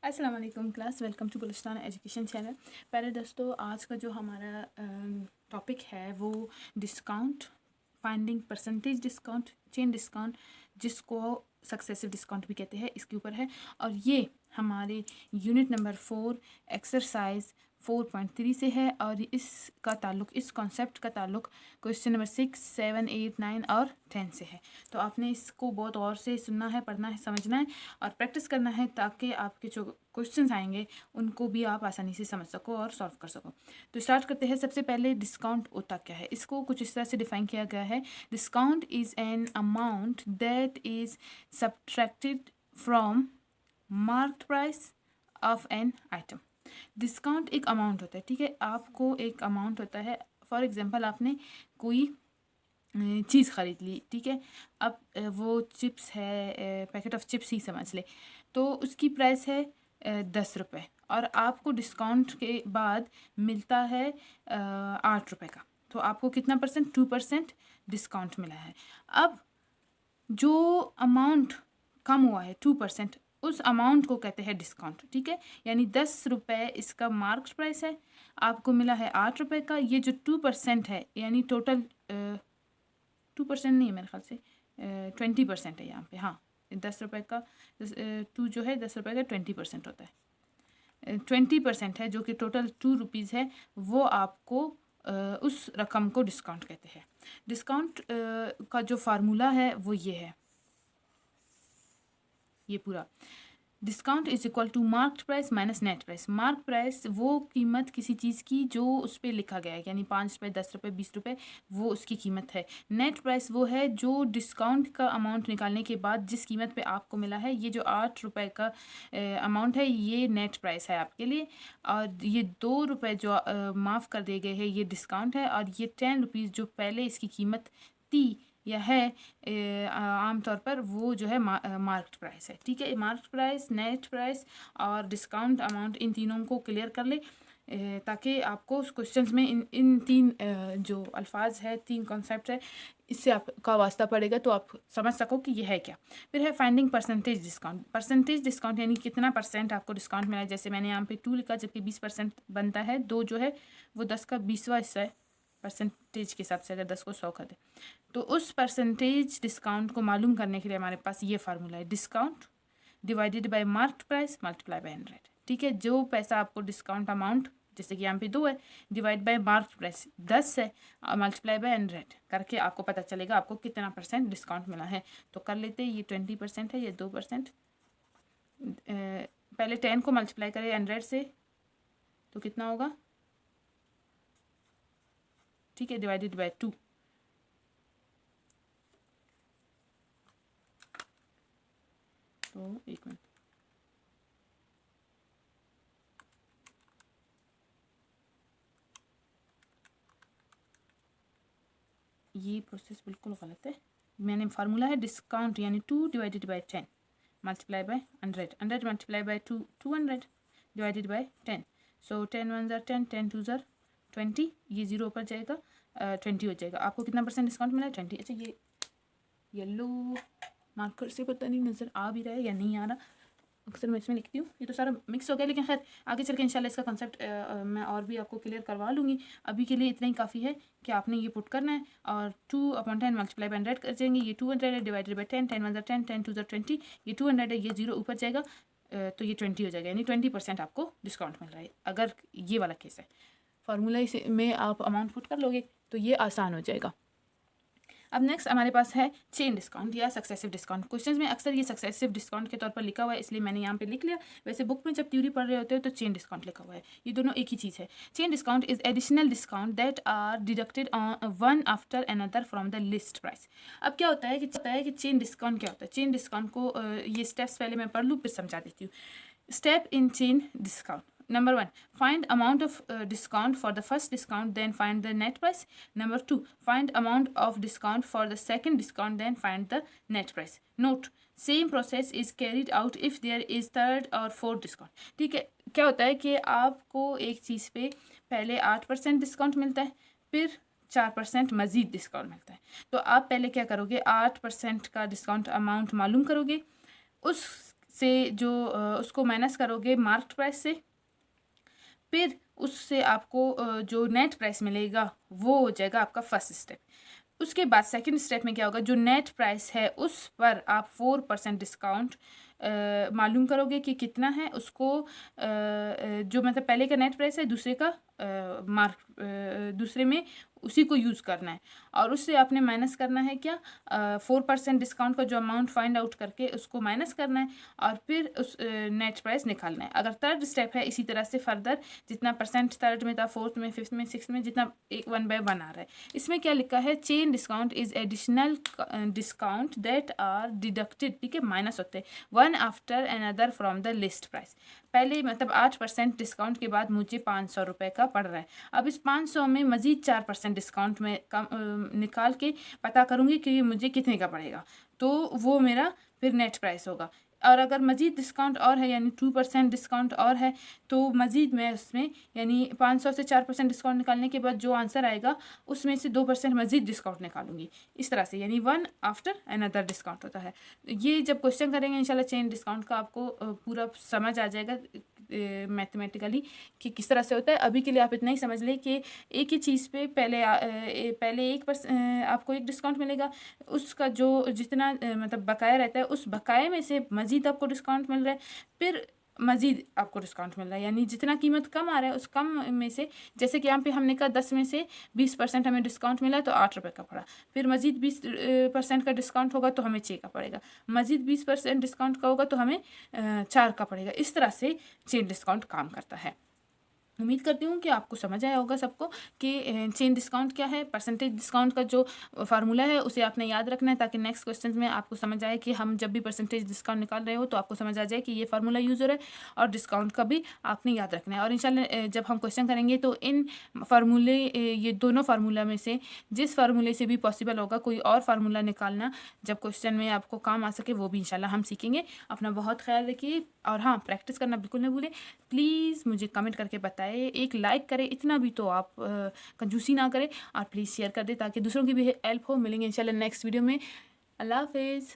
अस्सलाम वालेकुम class, welcome to Gulistan education channel. पहले दोस्तों, आज का जो हमारा टॉपिक है वो discount, finding percentage discount, chain discount, जिसको सक्सेसिव डिस्काउंट भी कहते हैं, इसके ऊपर है। और ये हमारे यूनिट नंबर 4 एक्सरसाइज 4.3 से है और इसका ताल्लुक, इस कॉन्सेप्ट का ताल्लुक क्वेश्चन नंबर 6, 7, 8, 9 और 10 से है। तो आपने इसको बहुत गौर से सुनना है, पढ़ना है, समझना है और प्रैक्टिस करना है, ताकि आपके जो क्वेश्चंस आएंगे उनको भी आप आसानी से समझ सको और सॉल्व कर सको। तो स्टार्ट करते हैं। सबसे पहले डिस्काउंट होता क्या है, इसको कुछ इस तरह से डिफाइन किया गया है। Discount is an amount that is subtracted from marked price of an item. Discount एक अमाउंट होता है, ठीक है। आपको एक अमाउंट होता है, फॉर एग्जांपल आपने कोई चीज़ ख़रीद ली, ठीक है। अब वो चिप्स है, पैकेट ऑफ चिप्स ही समझ ले, तो उसकी प्राइस है 10 रुपये और आपको डिस्काउंट के बाद मिलता है 8 रुपये का। तो आपको कितना परसेंट? 2% डिस्काउंट मिला है। अब जो अमाउंट कम हुआ है 2%, उस अमाउंट को कहते हैं डिस्काउंट, ठीक है। यानी 10 रुपये इसका मार्क्ड प्राइस है, आपको मिला है 8 रुपये का। ये जो 2% है, यानी टोटल 2% नहीं है मेरे ख्याल से, 20% है यहाँ पे। हाँ, 10 रुपये का 2 जो है 10 रुपये का 20% होता है। 20% है जो कि टोटल 2 रुपीज़ है, वो आपको उस रकम को डिस्काउंट कहते हैं। डिस्काउंट का जो फार्मूला है वो ये है, ये पूरा। Discount is equal to marked price minus net price. Mark price वो कीमत किसी चीज़ की जो उस पर लिखा गया है, यानी 5 रुपये, 10 रुपये, 20 रुपये, वो उसकी कीमत है। नेट प्राइस वो है जो डिस्काउंट का अमाउंट निकालने के बाद जिस कीमत पे आपको मिला है। ये जो 8 रुपये का अमाउंट है, ये नेट प्राइस है आपके लिए। और ये 2 रुपये जो माफ़ कर दिए गए हैं, ये डिस्काउंट है। और ये 10 रुपीज़ जो पहले इसकी कीमत थी या है आमतौर पर, वो जो है मार्क्ड प्राइस है, ठीक है। मार्क्ड प्राइस, नेट प्राइस और डिस्काउंट अमाउंट, इन तीनों को क्लियर कर ले, ताकि आपको क्वेश्चंस में इन तीन जो अल्फाज है, तीन कॉन्सेप्ट है, इससे आपका वास्ता पड़ेगा तो आप समझ सको कि ये है क्या। फिर है finding percentage discount. Percentage discount यानी कितना परसेंट आपको डिस्काउंट मिला है। जैसे मैंने यहाँ पे 2 लिखा, जबकि 20% बनता है। 2 जो है वो 10 का 20वां हिस्सा है परसेंटेज के हिसाब से, अगर 10 को 100 कर दे। तो उस परसेंटेज डिस्काउंट को मालूम करने के लिए हमारे पास ये फार्मूला है, discount divided by marked price multiply by 100, ठीक है। जो पैसा आपको डिस्काउंट अमाउंट, जैसे कि यहाँ पे 2 है, डिवाइड बाय मार्क्ड प्राइस 10 है और मल्टीप्लाई बाय 100 करके आपको पता चलेगा आपको कितना परसेंट डिस्काउंट मिला है। तो कर लेते हैं, ये 20% है, ये 2%। पहले 10 को मल्टीप्लाई करें 100 से तो कितना होगा, ठीक है, डिवाइडेड बाय 2। तो एक मिनट, ये प्रोसेस बिल्कुल गलत है। मैंने फार्मूला है डिस्काउंट यानी 2 divided by 10 multiply by 100, 100 multiply by 2 200 divided by 10। सो 10 1 ज़र 10, 10 2 ज़र 20, ये 0 ऊपर जाएगा, 20 हो जाएगा। आपको कितना परसेंट डिस्काउंट मिला है? 20। अच्छा, ये येलो मार्कर से पता नहीं नज़र आ भी रहा है या नहीं आ रहा, अक्सर मैं इसमें लिखती हूँ। ये तो सारा मिक्स हो गया, लेकिन खैर आगे चल के इंशाल्लाह इसका कंसेप्ट मैं और भी आपको क्लियर करवा लूँगी। अभी के लिए इतना ही काफ़ी है कि आपने ये पुट करना है और 2/10 मल्टीप्लाई बाय 100 कर जाएंगे। ये 200 है, डिवाइडेड बाय 10, 10 1 ज़र 10, 10 2 ज़र 20, ये 200 है, ये 0 ऊपर जाएगा, तो ये 20 हो जाएगा, यानी 20% आपको डिस्काउंट मिल रहा है अगर ये वाला केस है। फार्मूला में आप अमाउंट पुट कर लोगे तो ये आसान हो जाएगा। अब नेक्स्ट हमारे पास है चेन डिस्काउंट या सक्सेसिव डिस्काउंट। क्वेश्चंस में अक्सर ये सक्सेसिव डिस्काउंट के तौर पर लिखा हुआ है, इसलिए मैंने यहाँ पे लिख लिया। वैसे बुक में जब थ्योरी पढ़ रहे होते हो तो चेन डिस्काउंट लिखा हुआ है, ये दोनों एक ही चीज़ है। Chain discount is additional discount that are deducted one after another from the list price. अब क्या होता है कि चेन डिस्काउंट क्या होता है। चेन डिस्काउंट को ये स्टेप्स पहले मैं पढ़ लूँ फिर समझा देती हूँ। Step in chain discount. Number 1, find amount of discount for the first discount, then find the net price. Number 2, find amount of discount for the second discount, then find the net price. Note, same process is carried out if there is third or fourth discount. ठीक है, क्या होता है कि आपको एक चीज़ पे पहले 8% डिस्काउंट मिलता है, फिर 4% मज़ीद डिस्काउंट मिलता है। तो आप पहले क्या करोगे, 8% का डिस्काउंट अमाउंट मालूम करोगे, उस से जो उसको माइनस करोगे मार्केट प्राइस से, फिर उससे आपको जो नेट प्राइस मिलेगा वो हो जाएगा आपका फर्स्ट स्टेप। उसके बाद सेकंड स्टेप में क्या होगा, जो नेट प्राइस है उस पर आप 4% डिस्काउंट मालूम करोगे कि कितना है, उसको जो मतलब पहले का नेट प्राइस है दूसरे का दूसरे में उसी को यूज़ करना है, और उससे आपने माइनस करना है क्या, 4% डिस्काउंट का जो अमाउंट फाइंड आउट करके उसको माइनस करना है, और फिर उस नेट प्राइस निकालना है। अगर थर्ड स्टेप है इसी तरह से फर्दर जितना परसेंट थर्ड में था, फोर्थ में, फिफ्थ में, सिक्स्थ में, जितना एक 1 by 1 आ रहा है। इसमें क्या लिखा है, chain discount is additional discount that are deducted, ठीक है, माइनस होते हैं one after another from the list price. पहले मतलब 8% डिस्काउंट के बाद मुझे 500 रुपये का पड़ रहा है, अब इस 500 में मज़ीद 4% डिस्काउंट में कम निकाल के पता करूँगी कि मुझे कितने का पड़ेगा, तो वो मेरा फिर नेट प्राइस होगा। और अगर मज़ीद डिस्काउंट और है यानी 2% डिस्काउंट और है, तो मज़ीद मैं उसमें यानी 500 से 4% डिस्काउंट निकालने के बाद जो आंसर आएगा उसमें से 2% मज़ीद डिस्काउंट निकालूंगी। इस तरह से यानी वन आफ्टर अनदर डिस्काउंट होता है। ये जब क्वेश्चन करेंगे इंशाल्लाह चेन डिस्काउंट का आपको पूरा समझ आ जाएगा मैथमेटिकली कि किस तरह से होता है। अभी के लिए आप इतना ही समझ लें कि एक ही चीज़ पे पहले 1% आपको एक डिस्काउंट मिलेगा, उसका जो जितना मतलब बकाया रहता है उस बकाये में से मज़ीद आपको डिस्काउंट मिल रहा है, फिर मज़ीद आपको डिस्काउंट मिल रहा है, यानी जितना कीमत कम आ रहा है उस कम में से, जैसे कि यहाँ पे हमने कहा 10 में से 20% हमें डिस्काउंट मिला तो 8 रुपये का पड़ा, फिर मज़ीद 20% का डिस्काउंट होगा तो हमें 6 का पड़ेगा, मज़ीद 20% डिस्काउंट का होगा तो हमें 4 का पड़ेगा। इस तरह से चेन डिस्काउंट काम करता है। उम्मीद करती हूँ कि आपको समझ आया होगा सबको कि चेन डिस्काउंट क्या है। परसेंटेज डिस्काउंट का जो फार्मूला है उसे आपने याद रखना है ताकि नेक्स्ट क्वेश्चन में आपको समझ आए कि हम जब भी परसेंटेज डिस्काउंट निकाल रहे हो तो आपको समझ आ जाए कि ये फार्मूला यूज़ हो रहा है, और डिस्काउंट का भी आपने याद रखना है। और इंशाल्लाह जब हम क्वेश्चन करेंगे तो इन फार्मूले ये दोनों फार्मूला में से जिस फार्मूले से भी पॉसिबल होगा कोई और फार्मूला निकालना जब क्वेश्चन में आपको काम आ सके, वो भी इंशाल्लाह हम सीखेंगे। अपना बहुत ख्याल रखिए, और हाँ, प्रैक्टिस करना बिल्कुल नहीं भूलें। प्लीज़ मुझे कमेंट करके बताएं, एक लाइक करें, इतना भी तो आप कंजूसी ना करें, और प्लीज़ शेयर कर दें ताकि दूसरों की भी हेल्प हो। मिलेंगे इंशाल्लाह नेक्स्ट वीडियो में। अल्लाह हाफिज़।